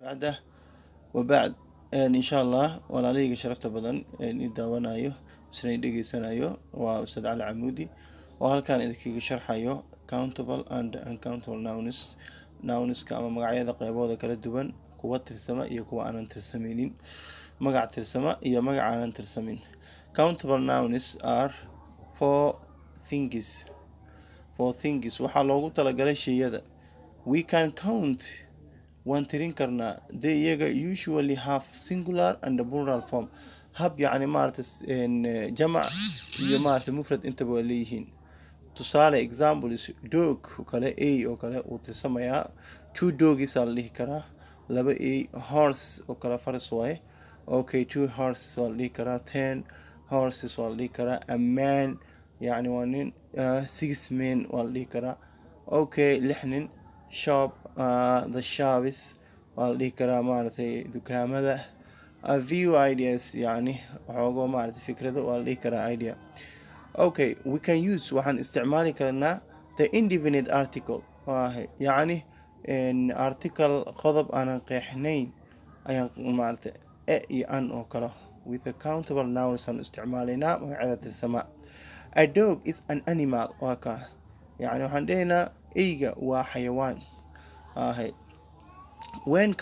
بعده وبعد إن شاء الله ولا ليك شرفت بدن إن داونايو سنين دقي سنايو وأستاذ علي عمودي وهل كان إذا شرحايو countable and uncountable nouns كأما مقعيدا قيبودا كلا دوبان kuwa tirsama iyo kuwa aanan tirsameynin magac tirsama iyo magac aanan tirsamin. Countable nouns are for things waxaa loogu talagalay shayada. We can count waan tirin karnaa. They iyaga usually have singular and plural form. hab yacni maaragtay jamac iyo maaragtay mufrad intaba waa leeyihiin. tusaale examples dog oo kale a oo kale uu tirsamayaa. two dogs aa la dhihi karaa. laba a horse oo kale faras waaye. okay, two horses waa la dhihi karaa. 10 horses waa la dhihi karaa. a man yacni waa nin. 6 men waa la dhihi karaa. okay, 6 nin. shop the shops waa la dhihi karaa maaragtay dukaamada. a few ideas yacni waxoogo maaragtay fikrado waa la dhihi karaa idea. okay, we can use waxaan isticmaali karnaa the indefinite article yacni article qodob aanan qeexnayn ayaan maaragtay iyo an oo kale with the countable nouns aan isticmaalaynaa magacyada tirsama. a dog is an animal waa ka yacni waxaan dhehaynaa eyga waa xayawaan when